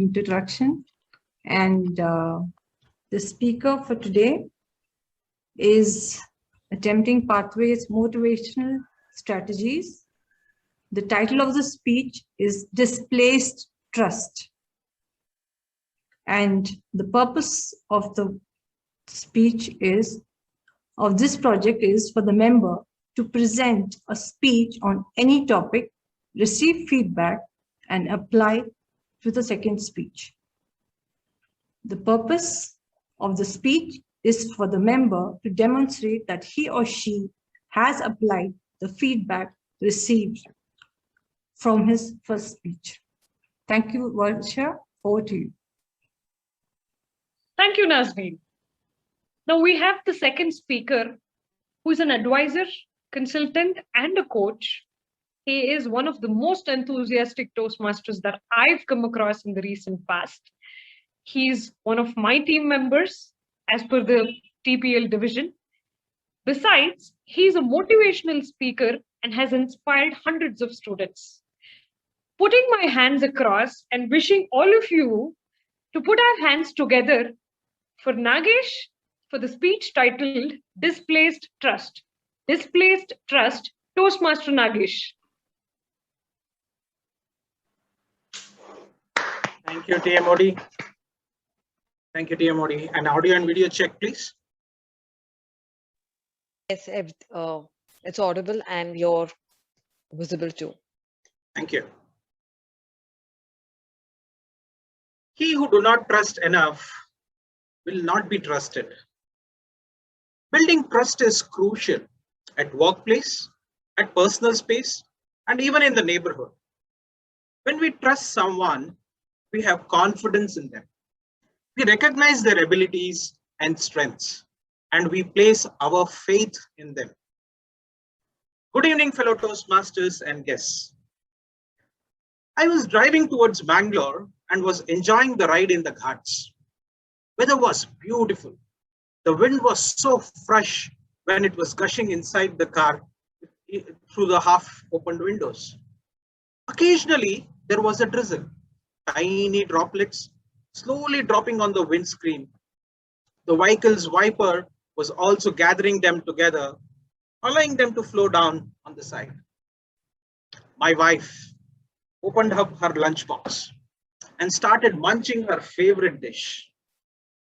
introduction. And the speaker for today is Attempting Pathways Motivational Strategies. The title of the speech is Displaced Trust. And the purpose of the speech of this project is for the member to present a speech on any topic, receive feedback, and apply to the second speech. The purpose of the speech is for the member to demonstrate that he or she has applied the feedback received from his first speech. Thank you, Varsha. Over to you. Thank you, Nazneen. Now we have the second speaker, who is an advisor, consultant, and a coach. He is one of the most enthusiastic Toastmasters that I've come across in the recent past. He's one of my team members as per the TPL division. Besides, he's a motivational speaker and has inspired hundreds of students. Putting my hands across and wishing all of you to put our hands together for Nagesh for the speech titled Displaced Trust. Displaced Trust, Toastmaster Nagesh. Thank you, TMOD. Thank you, TMOD. And audio and video check, please. Yes, it's audible and you're visible too. Thank you. He who do not trust enough will not be trusted. Building trust is crucial at workplace, at personal space, and even in the neighborhood. When we trust someone, we have confidence in them. We recognize their abilities and strengths, and we place our faith in them. Good evening, fellow Toastmasters and guests. I was driving towards Bangalore and was enjoying the ride in the Ghats. Weather was beautiful. The wind was so fresh when it was gushing inside the car through the half-opened windows. Occasionally, there was a drizzle, tiny droplets slowly dropping on the windscreen. The vehicle's wiper was also gathering them together, allowing them to flow down on the side. My wife opened up her lunchbox and started munching her favorite dish,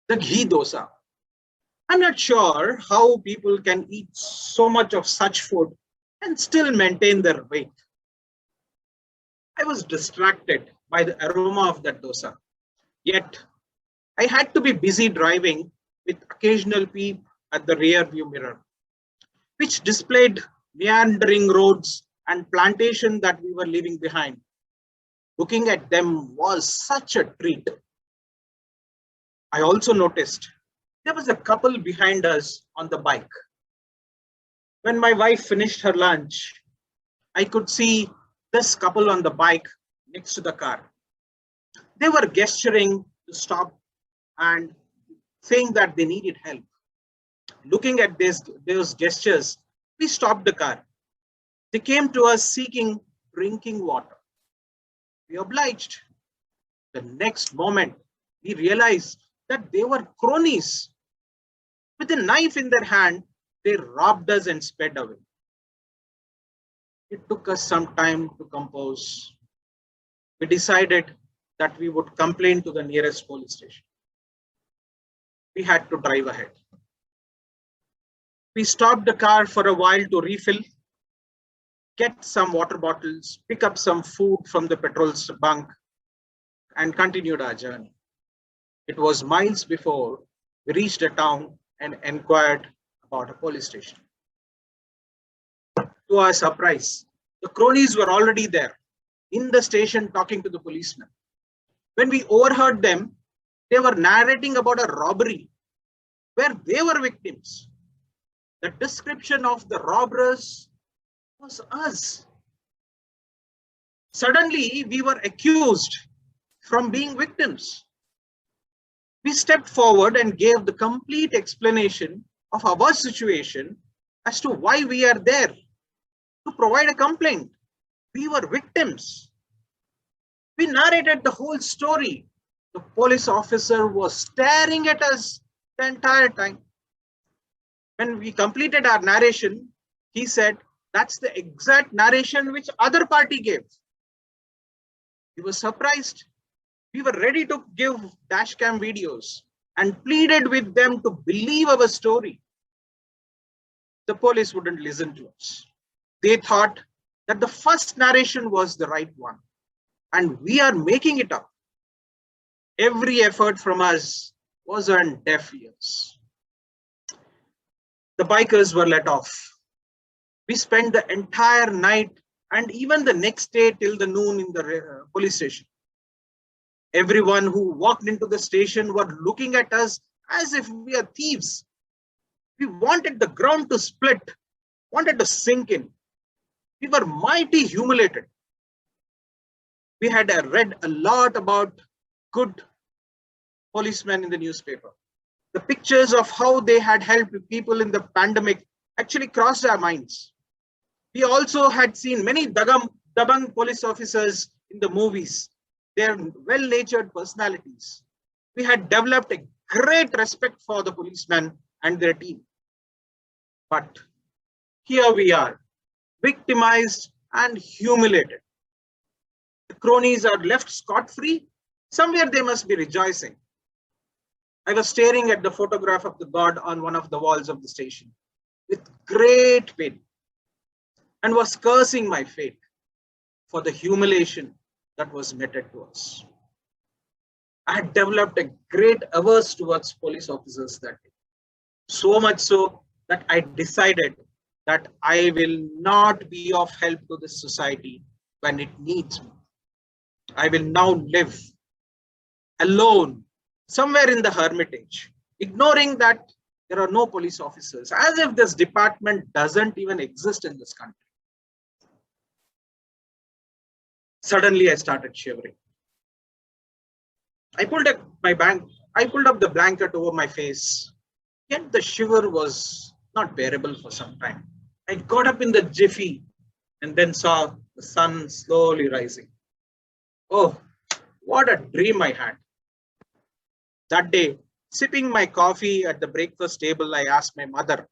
the ghee dosa. I'm not sure how people can eat so much of such food and still maintain their weight. I was distracted by the aroma of that dosa. Yet, I had to be busy driving with occasional peep at the rear view mirror, which displayed meandering roads and plantation that we were leaving behind. Looking at them was such a treat. I also noticed there was a couple behind us on the bike. When my wife finished her lunch, I could see this couple on the bike next to the car. They were gesturing to stop and saying that they needed help. Looking at those gestures, we stopped the car. They came to us seeking drinking water. We obliged. The next moment, we realized that they were cronies. With a knife in their hand, they robbed us and sped away. It took us some time to compose. We decided that we would complain to the nearest police station. We had to drive ahead. We stopped the car for a while to refill, get some water bottles, pick up some food from the petrol bunk, and continued our journey. It was miles before we reached a town and inquired about a police station. To our surprise, the cronies were already there in the station talking to the policeman. When we overheard them, they were narrating about a robbery where they were victims. The description of the robbers was us. Suddenly, we were accused from being victims. We stepped forward and gave the complete explanation of our situation as to why we are there, to provide a complaint. We were victims. We narrated the whole story The police officer was staring at us the entire time. When we completed our narration, he said, "That's the exact narration which other party gave." We were surprised. We were ready to give dashcam videos and pleaded with them to believe our story. The police wouldn't listen to us. They thought that the first narration was the right one, and we are making it up. Every effort from us was on deaf ears. The bikers were let off. We spent the entire night and even the next day till the noon in the police station. Everyone who walked into the station were looking at us as if we are thieves. We wanted the ground to split, wanted to sink in. We were mighty humiliated. We had read a lot about good policemen in the newspaper. The pictures of how they had helped people in the pandemic actually crossed our minds. We also had seen many Dabang police officers in the movies. They are well-natured personalities. We had developed a great respect for the policemen and their team. But here we are, victimized and humiliated. The cronies are left scot-free. Somewhere they must be rejoicing. I was staring at the photograph of the god on one of the walls of the station with great pain and was cursing my fate for the humiliation that was meted to us. I had developed a great averse towards police officers that day. So much so that I decided that I will not be of help to this society when it needs me. I will now live alone somewhere in the hermitage, ignoring that there are no police officers, as if this department doesn't even exist in this country. Suddenly, I started shivering. I pulled up the blanket over my face, yet the shiver was not bearable for some time. I got up in the jiffy and then saw the sun slowly rising. Oh, what a dream I had. That day, sipping my coffee at the breakfast table, I asked my mother,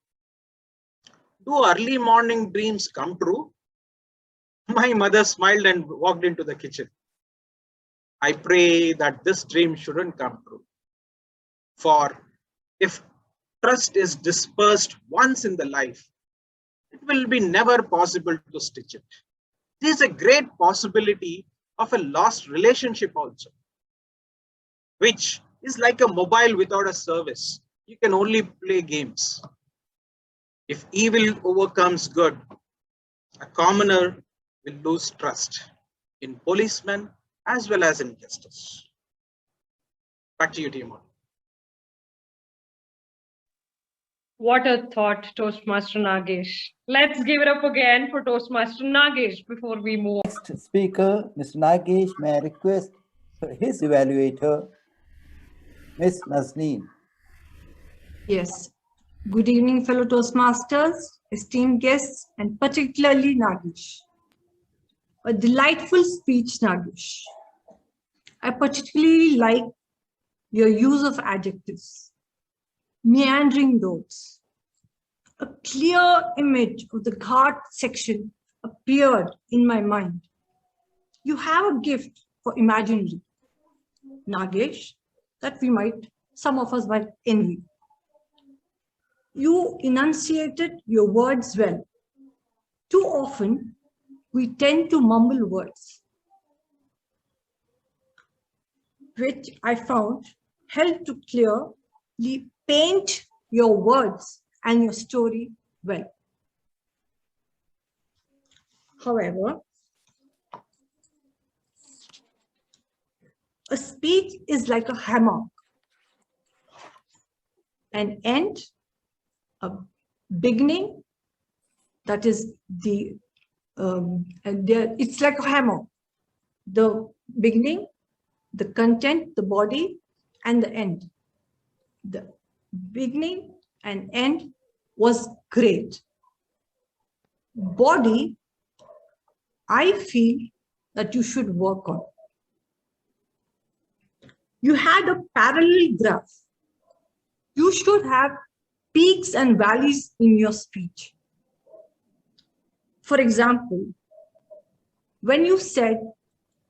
"Do early morning dreams come true?" My mother smiled and walked into the kitchen. I pray that this dream shouldn't come true. For if trust is dispersed once in the life, it will be never possible to stitch it. There is a great possibility of a lost relationship also, which is like a mobile without a service. You can only play games. If evil overcomes good, a commoner will lose trust in policemen as well as in justice. Back to you, Timur. What a thought, Toastmaster Nagesh. Let's give it up again for Toastmaster Nagesh before we move on. Next speaker, Mr. Nagesh, may I request his evaluator, Ms. Nazneen. Yes. Good evening, fellow Toastmasters, esteemed guests, and particularly Nagesh. A delightful speech, Nagesh. I particularly like your use of adjectives, meandering roads. A clear image of the Ghat section appeared in my mind. You have a gift for imaginary, Nagesh, that some of us might envy. You enunciated your words well. Too often, we tend to mumble words, which I found helped to clearly paint your words and your story well. However, a speech is like a hammer. An end, a beginning, that is it's like a hammer. The beginning, the content, the body, and the end. The beginning and end was great. Body, I feel that you should work on. You had a parallel graph. You should have peaks and valleys in your speech. For example, when you said,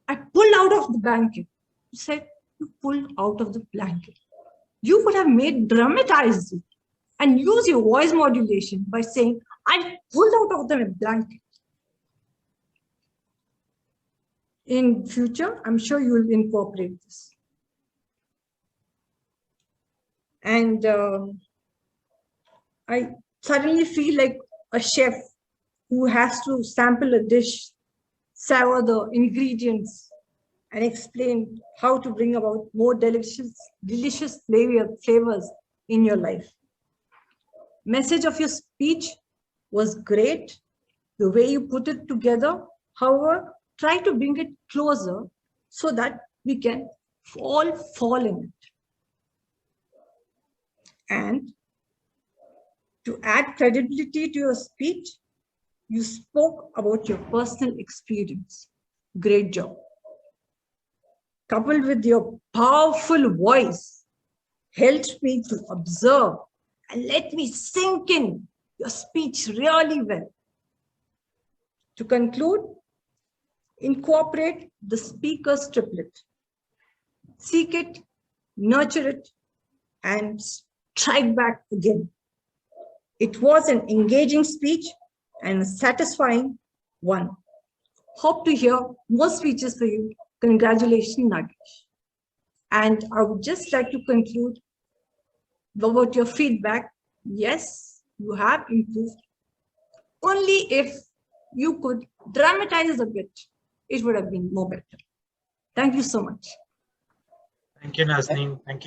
I pulled out of the blanket, you said, you pulled out of the blanket. You could have dramatized it and use your voice modulation by saying, I pulled out of the blanket. In future, I'm sure you will incorporate this. And I suddenly feel like a chef who has to sample a dish, savor the ingredients, and explain how to bring about more delicious flavors in your life. Message of your speech was great. The way you put it together, however, try to bring it closer so that we can all fall in it. And to add credibility to your speech, you spoke about your personal experience. Great job. Coupled with your powerful voice, helped me to observe and let me sink in your speech really well. To conclude, incorporate the speaker's triplet. Seek it, nurture it, and strike back again. It was an engaging speech and a satisfying one. Hope to hear more speeches for you. Congratulations, Nagesh. And I would just like to conclude about your feedback. Yes, you have improved. Only if you could dramatize a bit, it would have been more better. Thank you so much. Thank you, Nazneen. Thank you.